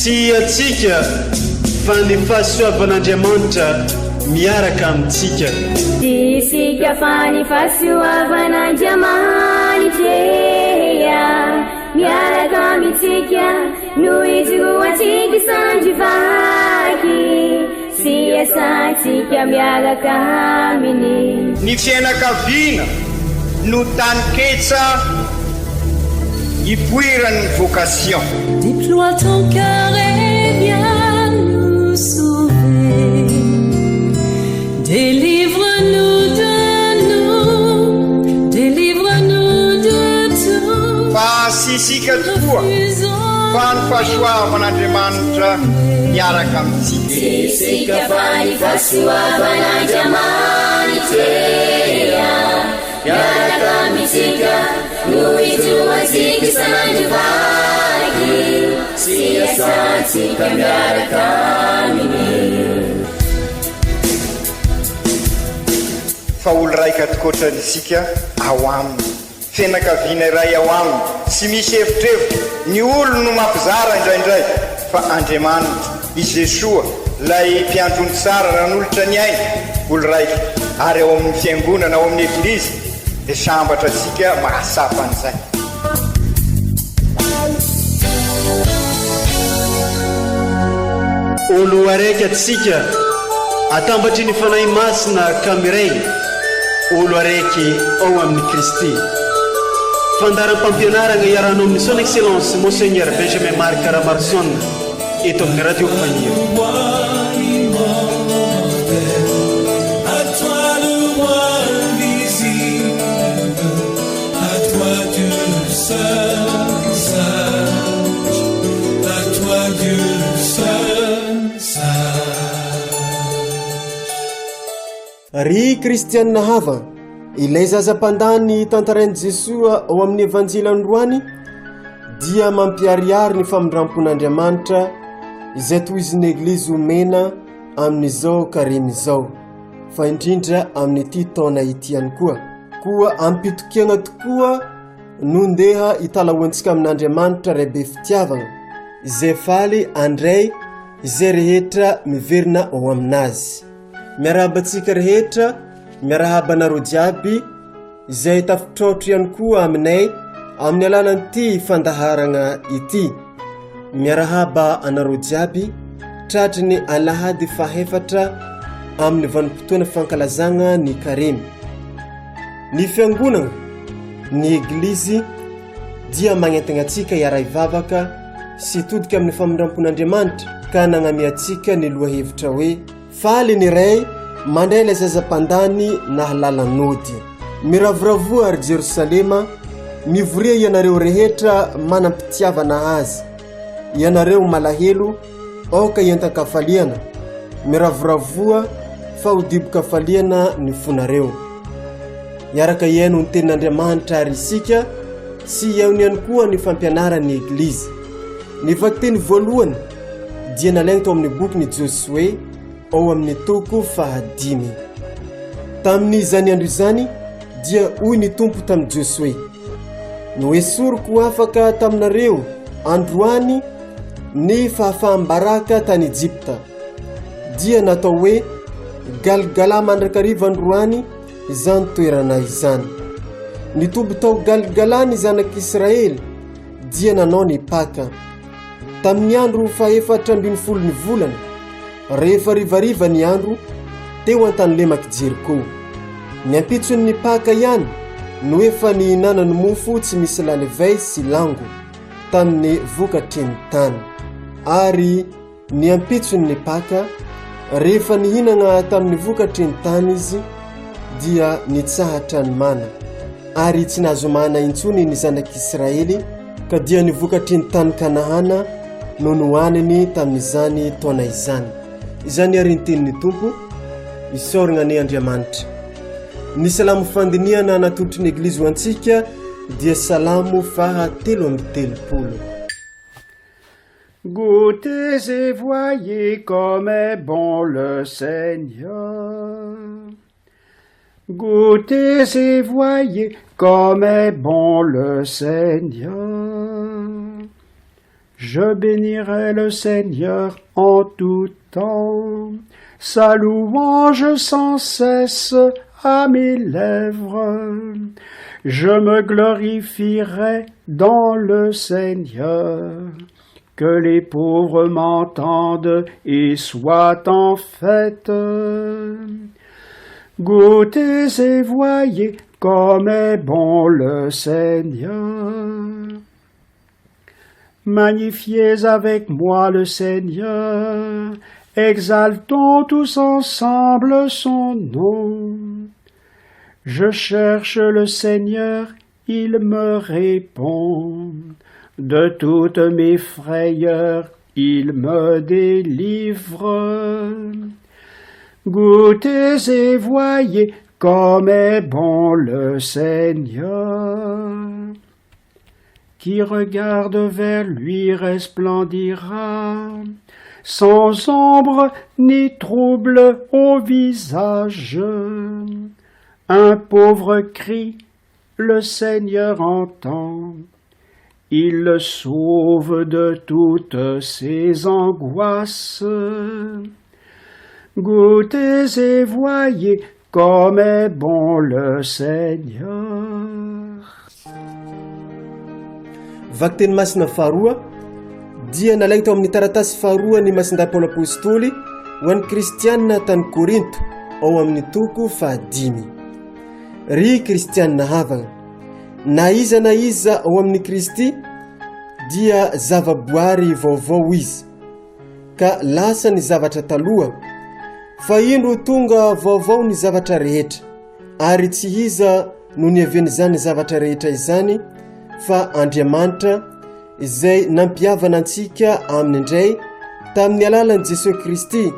sy atsika fa ny fahasoavan'Andriamanitra miaraka amintsika. Isika fa ny fahasoavan'Andriamanitra miaraka amintsika no izoatsika sandrivaky sy asantsika miaraka aminy. Ny fianakaviana no taniketsa ipoiran'ny vocation. Déploie ton cœur et viens nous sauver. Délivre-nous de tout. Fasisika tokoa fa ny fahasoavan'Andriamanitra miaraka amintsika. Isika fa ny fahasoavan'Andriamanitra miaraka amintsika no izoatsika sandrivaky sy asantsika miaraka aminy. Fa olo raika atokotran'isika ao aminy, fianakaviana iray ao aminy, tsy misy hevitrevitra. Ny olo no mampizara indraindray fa Andriamanitra i Jesoa lay mpiandrony tsara ranolotra ny aina olo raika. Ary ao amin'ny fiangonana ao amin'ny eglizy dia sambatra antsika mahasapa an'izay. Olo araiky atsika atambatry ny fanahy masina kamiray, olo araiky ao amin'ny Kristy. Fandaram-pampianarana iarahanao amin'ny son excellence Monseigneur Benjamin Marc Caramarson eto amin'ny radio Fania. Ry kristianina hava, ilay zazam-pandany tantarain'i Jesoa ao amin'ny evanjily androany dia mampiariary ny famindrampon'Andriamanitra izay tohizin'ny eglizy omena amin'izao karimy izao, fa indrindra amin'ity taona ity ihany koa ampitokiana tokoa no ndeha hitalahoantsika amin'Andriamanitra ray be fitiavana izay faly andray izay rehetra miverina ao aminazy. Miarahabantsika rehetra, miarahaba anareo jiaby izay tafitrotro ihany koa aminay amin'ny alalan'ity fandaharana ity. Miarahaba anareo jiaby tratry ny alahady fahefatra amin'ny vanim-potoana fankalazana ny karimy. Ny fiangonana, ny eglizy dia magnentana antsika hiara hivavaka sy todika amin'ny famindrampon'Andriamanitra ka nagnamiantsika ny lohahevitra hoe faly ny ray mandray ilay zazam-pandany na halalan'ody. Miravoravoa ary Jerosalema, mivoria ianareo rehetra manampitiavana azy, ianareo malahelo aoka ientan-kafaliana, miravoravoa fa ho dibo-kafaliana ny fonareo. Iaraka iaino ny tenin'Andriamanitra ary isika sy iaony ihany koa ny fampianarany eglizy. Ny vakiteny voalohany dia nalaina tao amin'ny boky Josue ao amin'ny toko 5. Tamin'izany andro izany dia hoy ny tompo tamin'i Josue: no esoriko afaka taminareo androany ny fahafaham-baraka tany Egypta, dia natao hoe Galgala mandrakariva androany izany toerana izany. Ny tombo tao Galgala ny zanak'Israely dia nanao ny Paka tamin'ny andro 470 ny volana. Rehefa rivariva ny andro teo an-tany lemaky Jeriko. Ny ampitson'ny Paka ihany no efa nihinanany mofo tsy misy lalevay sy lango tamin'ny vokatry ny tany. Ary ny ampitson'ny Paka rehefa nihinana tamin'ny vokatry ny tany izy dia nitsahatra ny mana, ary tsy nahazo mana intsony ny zanak'Israely ka dia nivokatry ny tany Kanahana no nohaniny tamin'izany taona izany. Izany ary ny tenin'ny tompo, isoragna ny Andriamanitra. Ny salamo fandiniana natotry ny eglizy ho antsika dia salamo 130. Goûtez et voyez comme est bon le Seigneur. Goûtez et voyez comme est bon le Seigneur. Je bénirai le Seigneur en tout temps, sa louange sans cesse à mes lèvres. Je me glorifierai dans le Seigneur, que les pauvres m'entendent et soient en fête. Goûtez et voyez comme est bon le Seigneur. Magnifiez avec moi le Seigneur, exaltons tous ensemble son nom. Je cherche le Seigneur, il me répond. De toutes mes frayeurs, il me délivre. Goûtez et voyez comme est bon le Seigneur. Qui regarde vers lui resplendira, sans ombre ni trouble au visage. Un pauvre crie, le Seigneur entend. Il le sauve de toutes ses angoisses. Goûtez et voyez comme est bon le Seigneur. Vakteny masina faharoa dia nalainy tao amin'ny taratasy faharoa ny masindray Paoly apôstôly ho an'ny kristianina tany Korinto ao amin'ny toko 5. Ry kristianina havana, na iza ao amin'ny Kristy dia zavaboary vaovao izy, ka lasa ny zavatra taloha, fa indro tonga vaovao ny zavatra rehetra, ary tsy iza no niaveny zany zavatra rehetra izany, fa Andriamanitra izay nampiavana antsika aminy indray tamin'ny alalan'i Jesosy Kristy,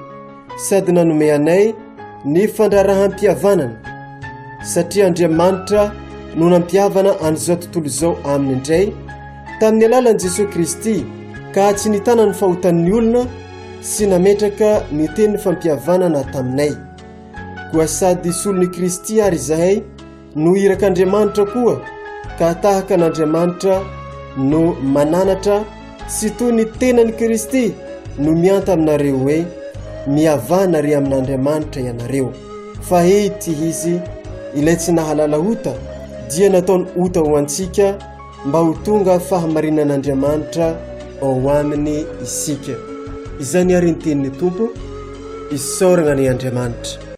sady nanome anay ny fandrarahampihavanana, satria Andriamanitra no nampiavana an'izao tontolo izao aminy indray tamin'ny alalan'i Jesosy Kristy, ka tsy nitana ny fahotan'ny olona sy nametraka ny teny fampihavanana taminay. Koa sady solon'i Kristy ary izahay no irak'Andriamanitra koa, ka tahaka n'Andriamanitra no mananatra sy toy ny tenan'i Kristy no mianta aminareo hoe mihavana ry amin'Andriamanitra ianareo. Fa ity izy ilay tsy nahalala ota dia nataony ota ho antsika mba ho tonga fahamarinan'Andriamanitra ao aminy isika. Izany ary ny tenin'ny Tompo, isaorana ny Andriamanitra.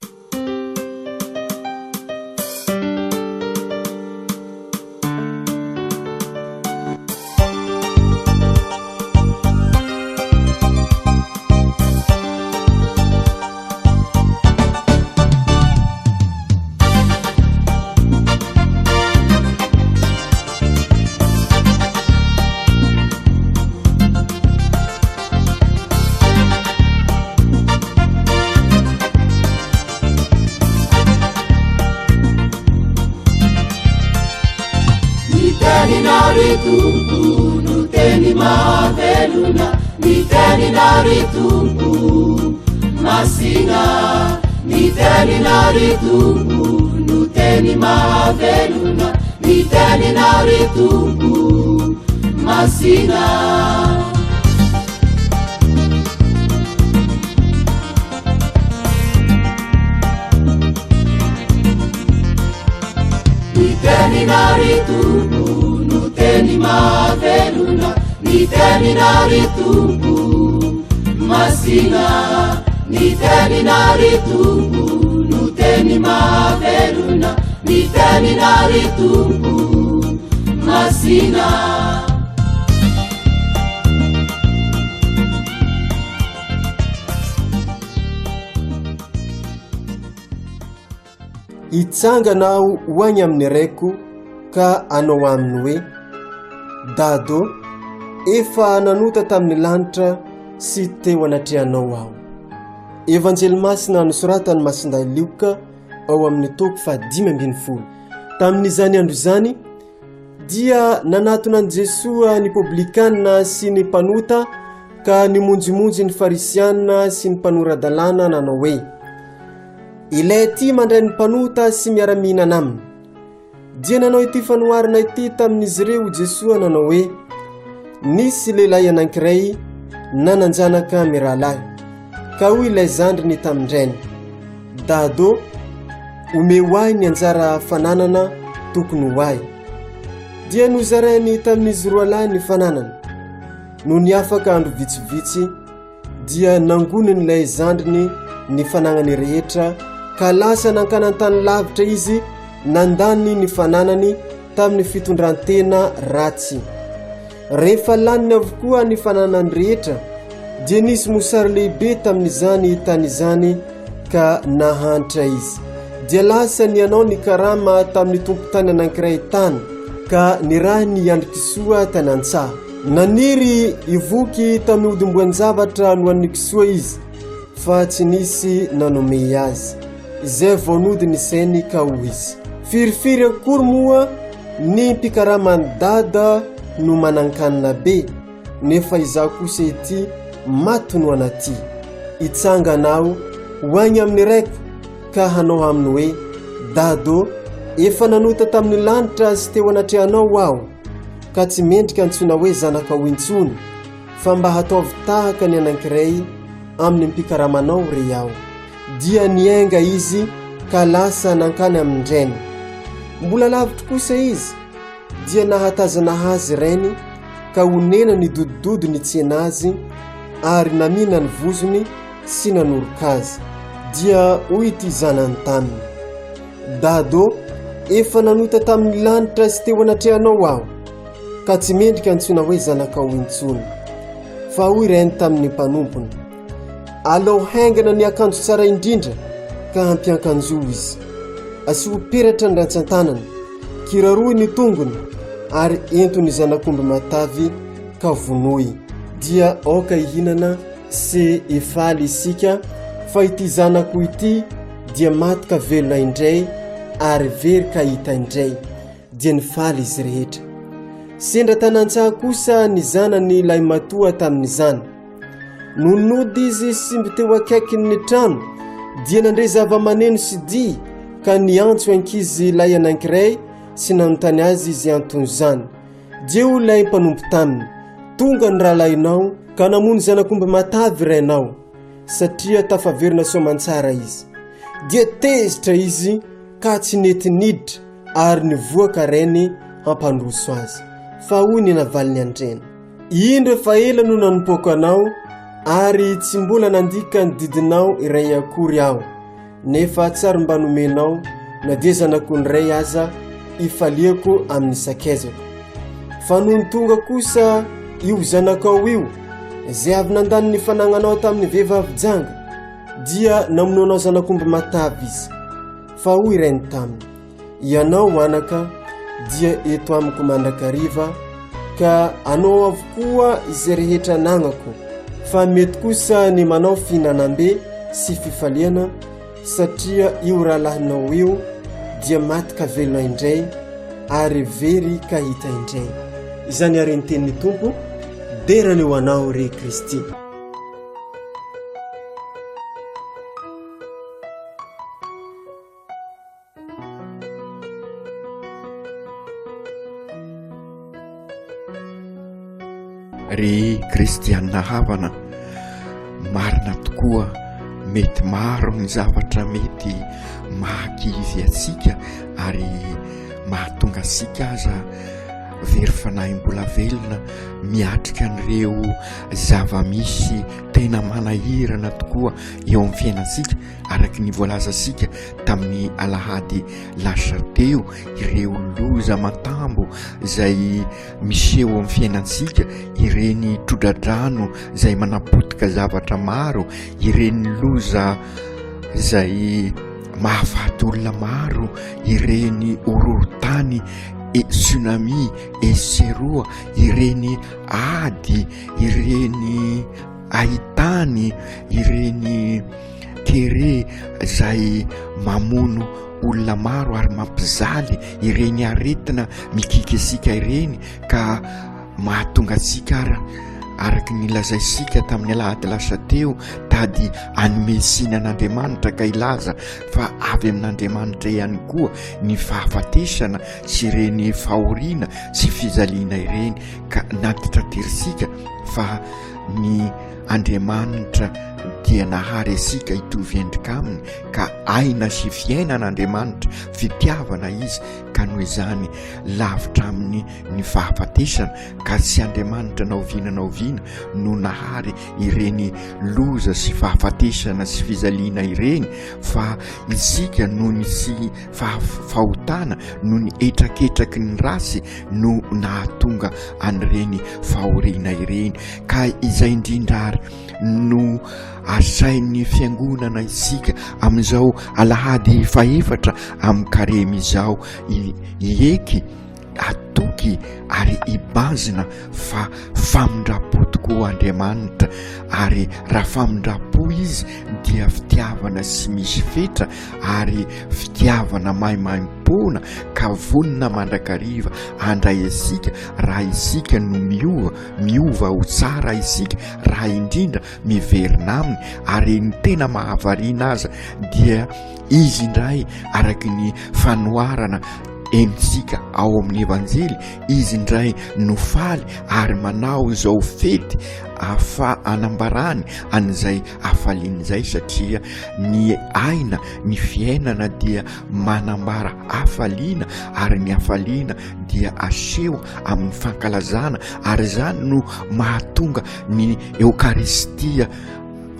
Itsanganao ho any amin'ny raiko ka anao aminy hoe Dado, efa nanota tamin'ny lanitra sy teo anatrehanao aho. Evanjely masina nosoratany masinday Luka ao amin'ny toko 5. Tamin'izany andro izany dia nanatona an Jesosy ny publikanina sy ny mpanota ka nimonjimonjy ny farisianina sy ny mpanoradalana nanao hoe ilay ty mandray ny mpanota sy miara-mihinana aminy. Dia nanao ity fanoharana ity tamin'izy ireo Jesosy nanao hoe nisy lehilahy anankiray nananjanaka mirahalahy ka hoy ilay zandriny tamindrainy: dado, ome hoahy ny anjara fananana tokony hoahy. Dia nozarainy tamin'izy roa lahy ny fananana. No ny afaka andro vitsivitsy dia nangoniny ilay zandriny ny fanagnany rehetra ka lasa nankanantany lavitra izy nandany ny fananany tamin'ny fitondrantena ratsy. Rehefa laniny avokoa ny fananany rehetra dia nisy mosary lehibe tamin'izany tany izany ka nahantra izy. Dia lasa nianao ny karama tamin'ny tompo-tany anankiray tany ka nirahy ny andro-kisoa tany an-tsaha. Naniry ivoky tamin'ny odim-boan-javatra no an'ny kisoa izy fa tsy nisy nanome azy. Izay vonody ny sainy ka hoy izy: firifiry akory moa ny mpikaramany dada no manankanina be, nefa izaho kosa ity maty no anaty. Itsanganao hoagny amin'ny raiko ka hanao aminy hoe: dado, efa nanota tamin'ny lanitra sy teo anatrehanao aho, ka tsy mendrika antsoina hoe zanakao intsony, fa mba hataovy tahaka ny anankiray amin'ny mpikaramanao re aho. Dia niainga izy ka lasa nankany amindrainy. Mbola lavitra kosa izy dia nahatazana azy rainy ka honena ny dododo ny tsena azy ary namina ny vozony sy nanoroka azy. Dia hoy ity zanany taminy: dado, efa nanota tamin'ny lanitra sy teo anatrehanao aho, ka tsy mendrika antsoina hoe zanakao intsony. Fa hoy rainy tamin'ny mpanompony: alao haingana ny akanjo tsara indrindra ka hampiankanjo izy. Asiho peratra ny rantsan-tanany, kiraroy ny tongony ary ento ny zanakomby matavy ka vonoy. Dia aoka ihinana sy ifaly isika fa ity zanako ity dia maty ka velona indray ary very ka hita indray. Dia nifaly izy rehetra. Sendra tanan-tsaha kosa ny zanany ilay matoa tamin'izany. Nonody izy sy mby teo akaikin'ny trano dia nandray zava-maneno sy dia ka niantso ankizy ilay anankiray sy nanontany azy izy antony zany. Dia ho ilay mpanompo taminy: tonga ny rahalahinao ka namony zanakomby matavy rainao, satria tafaverina soamantsara izy. Dia tezitra izy ka tsy nety niditra ary nivoaka rainy hampandroso azy. Fa hoy ny navaliny andrena: indro fa ela no nanompoako anao ary tsy mbola nandika ny didinao iray akory aho, nefa tsary mba nomenao na dia zanako ny ray aza ifaliako amin'ny sakezako. Fa noho ny tonga kosa io zanakao io izay avy nandany ny fanagnanao tamin'ny vehivavy janga, dia namonoanao zanakomby matavy izy. Fa hoy rainy taminy: ianao anaka dia eto amiko mandrakariva ka anao avokoa izay rehetra nagnako, fa mety kosa ny manao fihinanam-be sy fifaliana, satria io rahalahinao io dia maty ka velona indray ary very ka hita indray. Izany ary ny tenin'ny Tompo, derany ho anao re Kristy. Ry kristianina havana, marina tokoa mety maro ny zavatra mety mahakivy atsika ary mahatonga asika aza very fanahy-mbola velona miatrika an'ireo zava-misy tena manahirana tokoa eo amin'ny fiainantsika, araka ny voalazasika tamin'ny alahady lasa teo, ireo loza matambo izay miseho amin'ny fiainantsika, ireny trodradrano izay manapotika zavatra maro, ireny loza izay mahafaty olona maro, ireny horohorontany e tsunami e seroa, ireny ady, ireny ahitany, ireny kere izay mamono olona maro ary mampizaly, ireny aretina mikika asika ireny ka mahatonga atsika araka nilazaisika tamin'ny alahady lasa teo tady anomesina an'Andriamanitra ka ilaza fa avy amin'Andriamanitra ihany koa ny fahafatesana sy ireny fahoriana sy fizaliana ireny, ka natitratirinsika fa ny Andriamanitra dia nahary asika hitovy endrika aminy, ka aina sy fiainan'Andriamanitra fitiavana izy, ka noho izany lavitra amin'ny ny fahafatesana, ka sy Andriamanitra naoviana no nahary ireny loza sy fahafatesana sy fizaliana ireny, fa isika noho ny sy fahotana noho ny etraketraky ny rasy no nahatonga an'ireny fahoriana ireny. Ka izay indrindra ary no asain'ny fiangonana isika amin'izao alahady faefatra amin'ny karemy izao ieky atoky ary ibanzina fa famindrapo tokoa Andriamanitra, ary raha famindrapo izy dia fitiavana sy misy fetra ary fitiavana maimaim-pona ka vonina mandrakariva andray isika raha isika no miova ho tsara isika, raha indrindra miverina aminy. Ary ny tena mahavariana aza dia izy indray araky ny fanoharana ensika ao amin'ny evanjely, izy indray nofaly ary manao izao fety afa anambarany an'izay hafaliana izay, satria ny aina ny fiainana dia manambara hafaliana, ary ny hafaliana dia aseho amin'ny fankalazana, ary zany no mahatonga ny Eukaristia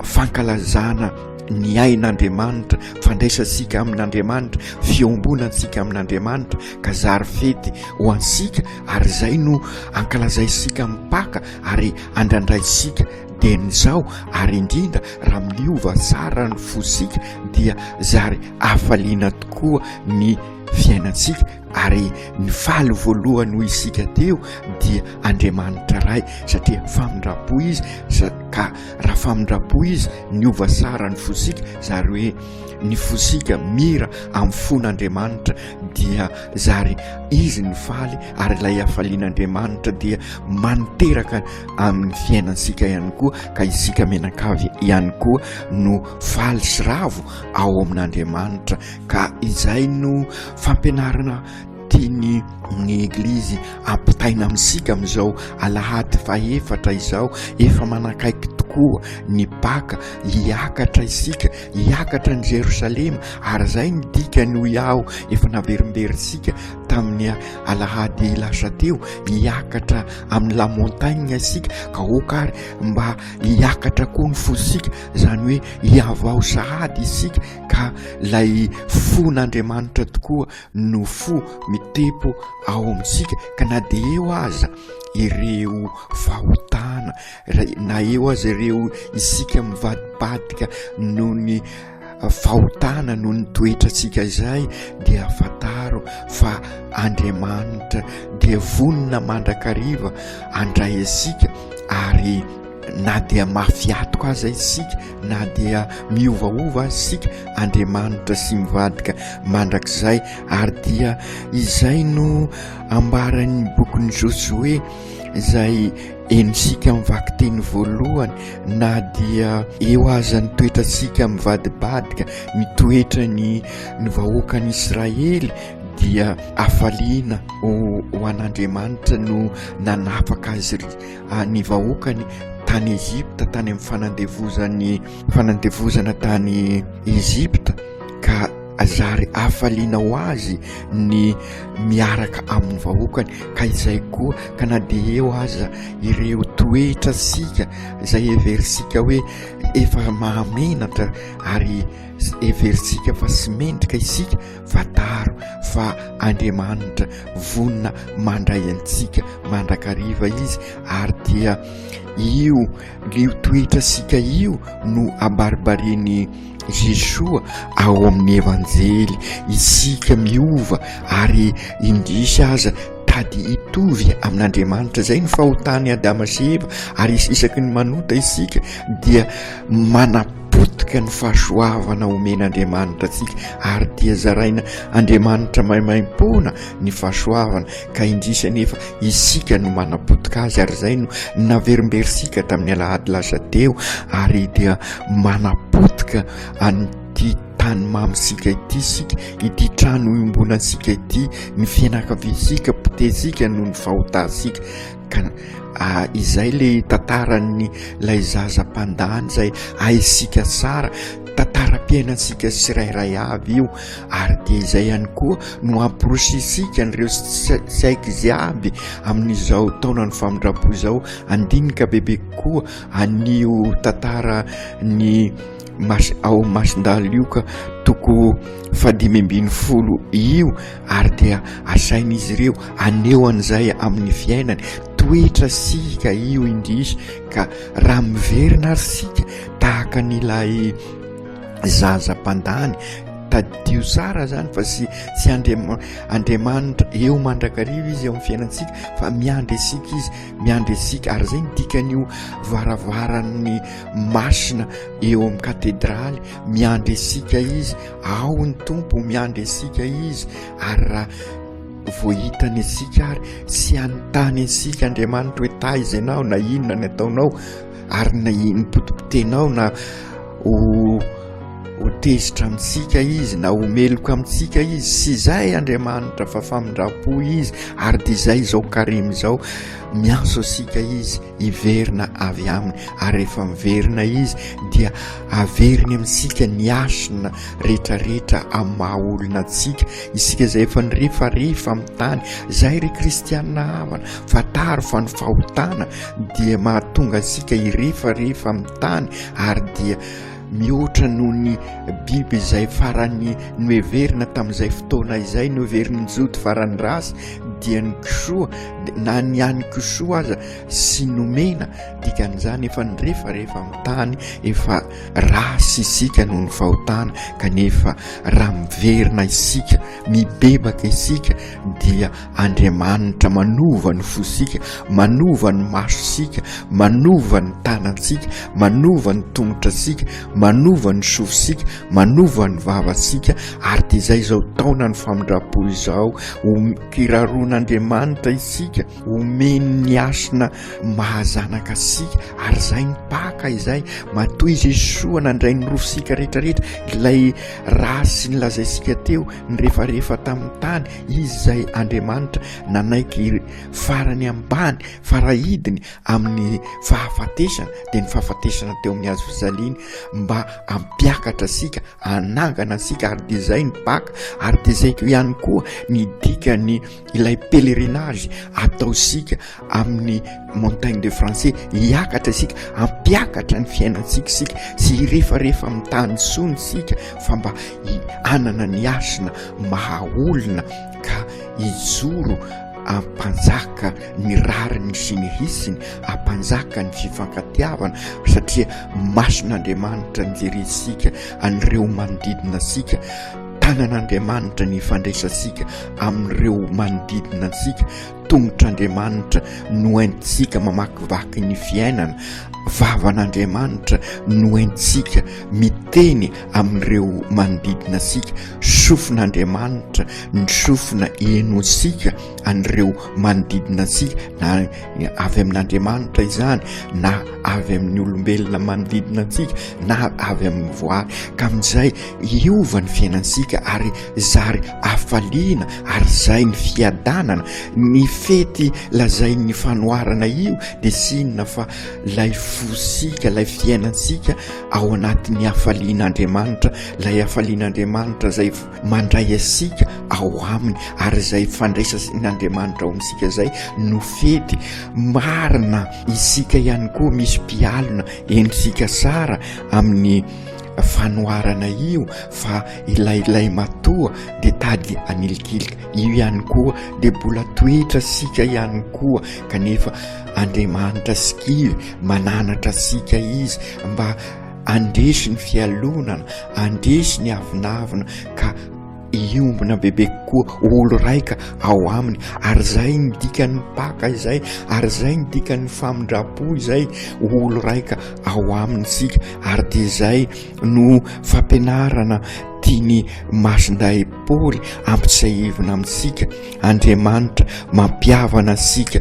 fankalazana ny ain'Andriamanitra, fandraisasika amin'Andriamanitra, fiombonantsika amin'Andriamanitra, ka zary fety ho ansika, ary zay no ankalazaisika mipaka ary andrandraisika denizao. Ary indrindra raha miova tsara ny fosika dia zary hafaliana tokoa ny fiainantsika, ary ny faly voalohany ho isika teo dia Andriamanitra ray, satria famindrapo izy, ka raha famindrapo izy niova tsara ny fosika, zary hoe ny fosika mira amin'ny fon'Andriamanitra dia zary izy ny faly, ary ilay hafalian'Andriamanitra dia maniteraka amin'ny fiainansika ihany koa, ka isika menakavy ihany koa no faly sy ravo ao amin'Andriamanitra. Ka izay no fampianarana tiany ny Eglizy ampitaina amintsika amin'izao alahady faefatra izao, efa manakaiky tokoa ny Paka, hiakatra isika, hiakatra ny Jerosalema, ary zay ny dikany ho iaho efa naverimberintsika tamin'ny alahady lasa teo, hiakatra amin'ny la montagne isika, ka okary mba hiakatra koa ny fosika, zany hoe hiavao sahady isika, ka lay fon'Andriamanitra tokoa no fo mitepo ao amintsika, ka na dia eo aza ireo fahotana, na eo aza ireo isika mivadibadika noho ny fahotana noho ny toetratsika izay, dia fataro fa Andriamanitra dia vonina mandrakariva andray asika, ary na dia mafiatoka aza isika, na dia miovaova isika, Andriamanitra sy mivadika mandrakizay. Ary dia izay no ambaran'ny bokin'ny Josue izay enisika mivaky teny voalohany, na dia eo aza ny toetratsika mivadibadika, mitoetra ny vahoakan'ny Israely dia hafaliana ho an'Andriamanitra no nanapaka azy ny vahoakany tany Ezipta, tany amin'ny fanandevozana tany Ezipta, ka zary hafaliana ho azy ny miaraka amin'ny vahoakany. Ka izay koa, ka na dia eo aza ireo toetra sika izay everisika hoe efa mahamenatra, ary everisika fa sy mendrika isika, fataro fa Andriamanitra vonina mandray antsika mandrakariva izy, ary dia io toetra sika io no abaribariany Jesoa ao amin'ny evanjely. Isika miova ary indrisy aza tady hitovy amin'Andriamanitra, zay ny fahotany Adama sy Eva, ary isaky ny manota isika dia potika ny fahasoavana omen'Andriamanitra atsika ary dia zaraina Andriamanitra maimaim-pona ny fahasoavana ka indrisany efa isika no manapotika azy ary zay no naverimberisika tamin'ny alahady lasa teo ary dia manapotika an'ity tany mamysika ity sika ity trano iombonansika ity ny fianakaviasika potesika no ny fahotasika ka izay le tantarany lay zaza-pandany zay aisika tsara tantaram-piainansika sirairay avy io ary dia izay ihany koa no amporosisika nireo saiky izy aby amin'izao taona ny famindrapo izao andinika bebe koa anio tantara ny ao Masindalo io ka toko 520 io ary dia asain'izy ireo aneo an'izay amin'ny fiainany toetra sika io indrisy ka raha miverina ary sika tahaka n'ilay zaza-pandany tadio tsara zany fa sy Andriamanitra eo mandrakariva izy eo amin'ny fiainantsika fa miandry asika ary zay nitikan'io varavaran'ny masina eo amin'ny katedraly miandry asika izy ao ny tompo miandry asika izy ary raha voahitany asika ary sy anontany asika Andriamanitra hoe taiza ianao na inona ny ataonao ary na iny potipotenao na ho tezitra amintsika izy na homeloka amintsika izy sy izay Andriamanitra fa famindrapo izy ary dia izay izao karimy izao miaso asika izy hiverina avy aminy ary rehefa miverina izy dia averiny amintsika ny asina rehetrarehetra amin'ny maha olona antsika isika izay efa nirefarefa amin'ny tany izay ry kristianina havana fataro fa ny fahotana dia mahatonga asika hirefarefa amin'ny tany ary dia mihoatra noho ny biby izay farany noheverina tamin'izay fotoana izay noheveriny njody farany rasy dia ny kisoa na ny any kisoa aza sy nomena dikan'izany efa nirefarefa amin'ny tany efa rasy isika noho ny fahotana kanefa raha miverina isika mibebaka isika dia Andriamanitra manova ny fosika manova ny masosika manova ny tanantsika manova ny tongotrasika manova ny sofisika manova ny vavasika ary dia izay izao taona ny famindrapo izao kiraron'Andriamanitra isika omeny asina mahazanaka asika ary izay ny paka izay matoa izy Jesoa nandray ny rofosika rehetrarehetra ilay rasy nylazaisika teo ny rehefarehefa tamin'ny tany izy izay Andriamanitra nanaiky farany ambany farahidiny amin'ny fahafatesana dia ny fahafatesana teo amin'ny hazo fizaliana mba ampiakatra asika anangana asika ary dia izay ny paka ary dia izay ihany koa ny dikany ilay pèlerinage ataosika amin'ny montagne de français hiakatra isika ampiakatra ny fiainantsika isika sy hirefarefa amin'ny tany sony isika fa mba anana ny asina mahaolona ka hijoro ampanjaka ny rariny sy ny hisiny ampanjaka ny fifankatiavana satria mason'Andriamanitra nijerisika an'ireo manodidina asika tanan'Andriamanitra ny fandraisasika amin'ireo manodidina asika tongotr'Andriamanitra noentsika mamakivaky ny fiainana vavan'Andriamanitra noentsika miteny amin'ireo manodidina asika sofin'Andriamanitra ny sofina enosika an'ireo manodidina asika na avy amin'Andriamanitra izany na avy amin'ny olombelona manodidina antsika na avy amin'ny voary ka amin'izay hiova ny fiainansika ary zary hafaliana ary zay ny fiadanana ny fety lazay ny fanoharana io dia sinona fa lay fosika lay fiainansika ao anatin'ny hafalian'Andriamanitra lay hafalian'Andriamanitra zay mandray asika ao aminy ary zay fandraisan'Andriamanitra ao amintsika zay no fety marina isika ihany koa misy mpialina endrisika tsara amin'ny fanoharana io fa ilailay matoa dia tady anilikilika io ihany koa dia mbola toetra sika ihany koa kanefa Andriamanitra sikivy mananatra sika izy mba andesy ny fialonana andesy ny avinavina ka iombona bebe koa olo raika ao aminy, ary zay midikany paka izay, ary zay midikany famindrapo izay olo raika ao amintsika. Ary de zay no fampianarana tiany Masonday Paoly ampitsahivina amintsika. Andriamanitra mampiavana asika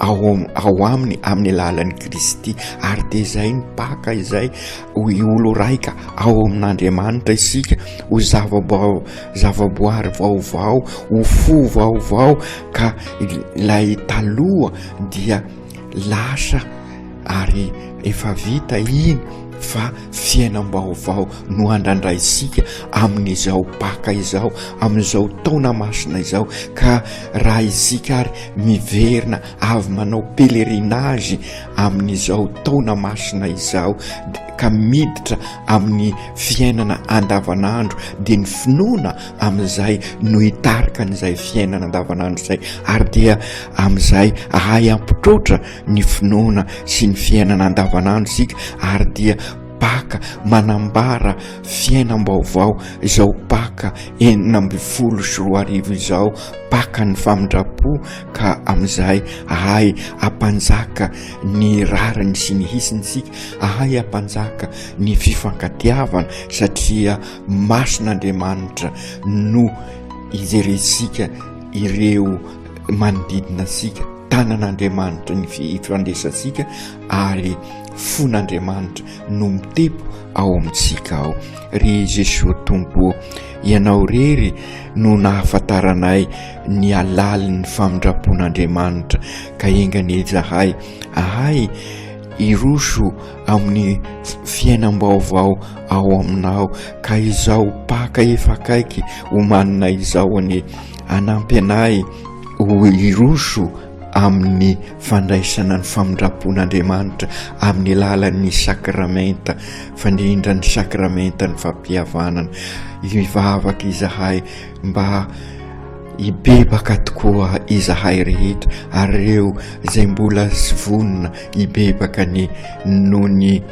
ao aminy amin'ny alalan'i Kristy, ary de zay ny paka izay olo raika ao amin'Andriamanitra isika, ho zavaboary vaovao, ho fo vaovao, ka ilay taloha dia lasa ary efa vita iny, fa fiainam-baovao no andraindraisika amin'izao paka izao, amin'izao taona masina izao. Ka raha isika ary miverina avy manao pelerinage amin'izao taona masina izao, ka miditra amin'ny fiainana andavanandro, de ny finoana amin'izay no hitarika n'izay fiainana andavanandro izay, ary dia amin'izay ahay ampitrotra ny finoana sy ny fiainana andavanandro sika, ary dia paka manambara fiainam-baovao izao paka 2024 izao, paka ny famindrapo. Ka amin'izay ahay ampanjaka ny rariny sy ny hisintsika, ahay ampanjaka ny fifankatiavana, satria Mason'Andriamanitra no ijeresika ireo manodidina sika, tanan'Andriamanitra ny fandresasika, ary fon'Andriamanitra no mitepo ao amintsika ao. Ry Jesosy Tompo, ianao rery no nahafantaranay ny alalin'ny famindrapon'Andriamanitra, ka engany ezahay ahay iroso amin'ny fiainam-baovao ao aminao. Ka izao paka efa akaiky omanina izao ane, anampy anay ho iroso amin'ny fandraisana ny famindrapon'Andriamanitra amin'ny alalan'ny sakramenta, fandrindra ny sakramenta ny fampihavanana. Ivavaka izahay mba ibebaka tokoa izahay rehetra, ary ireo zay mbola sy vonona ibebaka ny nohony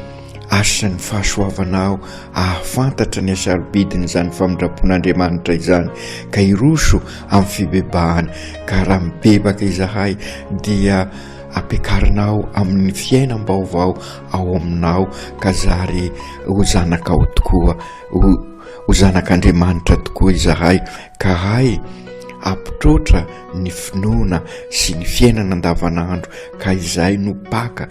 asan'ny fahasoavanao, ahafantatra ny asarobidiny zany famindrapon'Andriamanitra izany, ka iroso amin'ny fibebahana. Ka raha mibebaka izahay dia ampiakarinao amin'ny fiainam-baovao ao aminao, ka zary ho zanakao tokoa, ho zanak'Andriamanitra tokoa izahay. Ka hay ampitrotra ny finoana sy ny fiainana andavanandro, ka izay no paka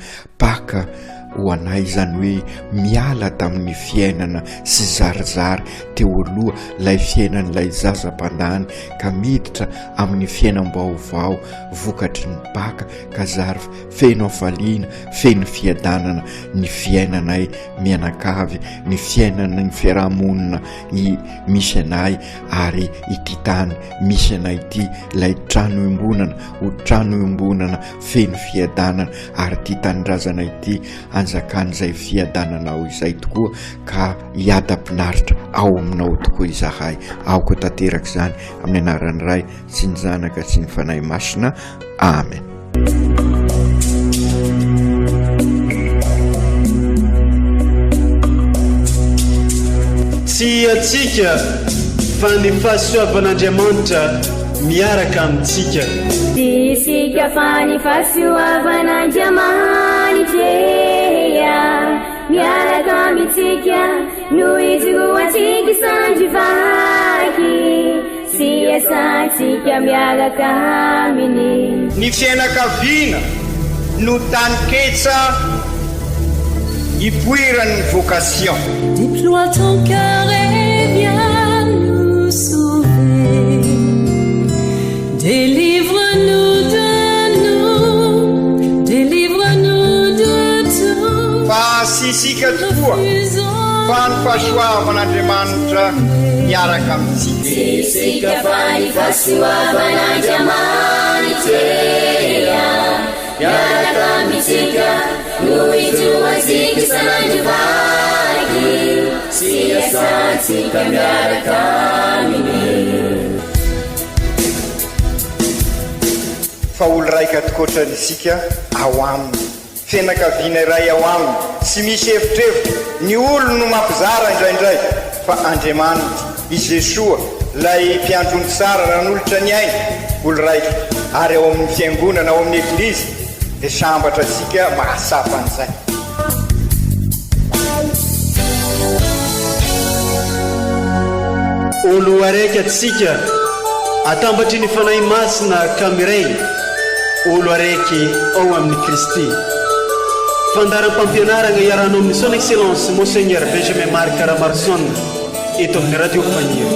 ho anay, zany hoe miala tamin'ny fiainana sy zarizary teo aloha, lay fiainan'ilay zazam-pandany, ka miditra amin'ny fiainam-baovao vokatry ny paka, ka zary feno afaliana, feno fiadanana ny fiainanay mianakavy, ny fiainana ny fiarahamonina misy anay, ary ity tany misy anay ity, lay trano iombonana ho trano iombonana feno fiadanana, ary ity tanindrazana ity anjakan'izay fiadananao izay tokoa, ka hiada-pinaritra ao aminao tokoa izahay. Aoko tanteraka izany amin'ny anaran'ny Ray sy ny Zanaka sy ny Fanahy Masina. Amen. Tsy atsika fa ny fahasoavan'Andriamanitra miaraka amintsika. Isika fa ny fahasoavan'Andriamanitra miaraka amintsika, no izoatsika sandrivaky, sy asantsika miaraka aminy. Ny fianakaviana no tany ketsa ipoiran'ny vocation. Déploie ton cœur et viens nous sauver. Délivre-nous de nous, délivre-nous de tout. Fa sisika tokoa fa ny fahasoavan'Andriamanitra miaraka amintsika. Sisika fa ny fahasoavan'Andriamanitra miaraka amintsika, no izoatsika sandrivaky, sy asantsika miaraka aminy. Fa olo raika tokoatranisika ao aminy, fianakaviana iray ao aminy, sy misy evitrevitra. Ny olo no mampizara indraindray, fa Andriamanitra i Jesosy lay mpiandrony tsara raha n'olotra ny ainy olo raitra ary ao amin'ny fiangonana ao amin'ny eglizy dia sambatra atsika mahasapan'izay. olo araiky atsika atambatry ny fanahy masina kamiray olo araiky ao amin'ny Kristy. Fandaram-pampianarana iarano amin'ny son excellence Monseigneur Benjamin Marc Caramarson eto amin'ny radio Fania.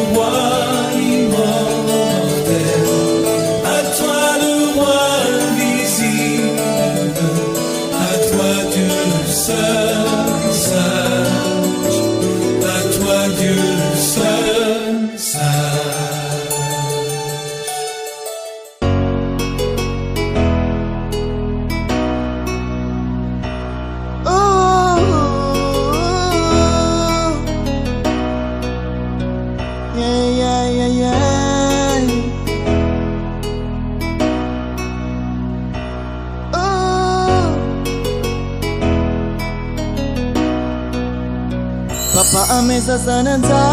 Papa ameza sananja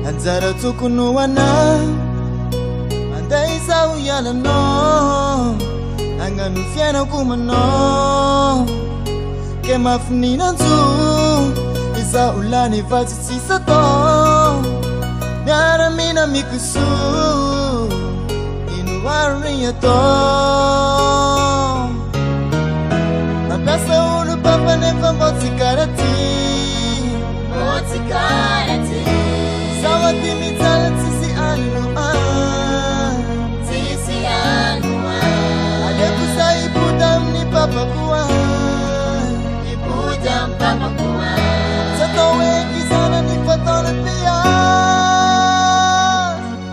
anjara tokony hoana manday izaho ialanao agnano fiainako manao ke mafininanjo izaho lany efa tsy tsisy atao miaramina mikoso ino arony atao mampiasa olo papa nefa mbô tsy karaty Sawa timi tala tisi anu Ade kusa ipudam ni papa kuwa Ipudam papa kuwa Sato wengi sana ni fatona pia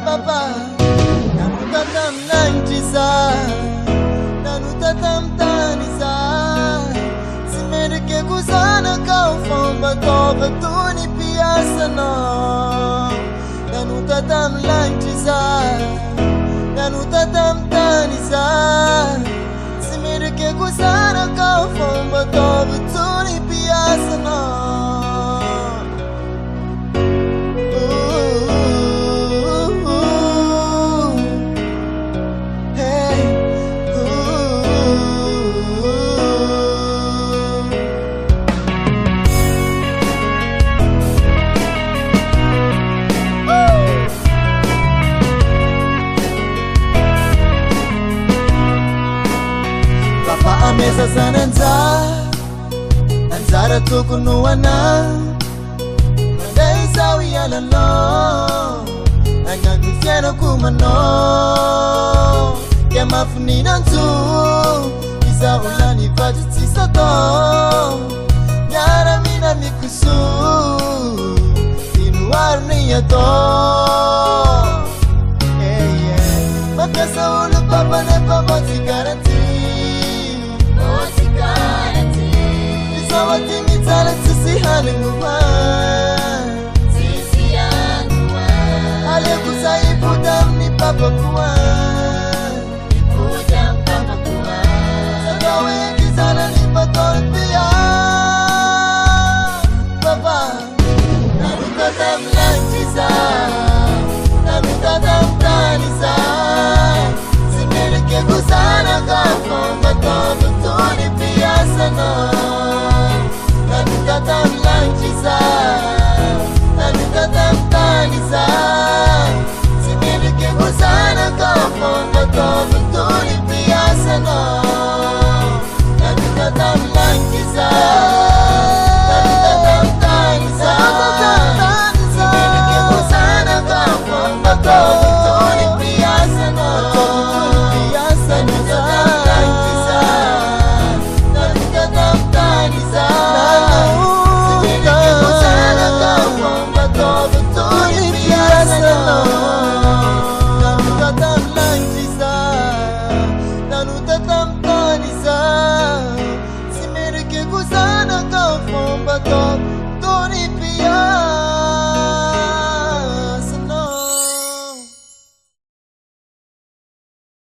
Papa Namutatam nanjisa Nanutatam tanisa Simerike kusana kau fomba toba tuni Asana Nanutatam lanjiza Nanutatam taniza Simirike kusana kafomba Tobu tuni piasana Mesa sananja anjara tokony hoana manday izaho ialanao agnano fiainako manao ke mafininanjo izaho lany efa tsy tsisy atao miaramina mikoso ino arony atao mampiasa olo papa nefa mbô tsy garanty Sawa timi tala tisi hanunguma Tisi yanuma Ale kusa ipudam ni papa kuwa Ipudam papa kuwa Sagawe kizana ni patol pia Papa Nanutatam lanjiza Nanutatam tanisa Simerike kusana kafomba tono tuni pia sana Nanutatam lanjiza Nanutatam taniza Simirike kusana kafomba tono tuni piyasana Nanutatam lanjiza Nanutatam taniza Simirike kusana kafomba tono tuni piyasana Nanutatam lanjiza Nanutatam taniza Simirike kusana kafomba Toni pia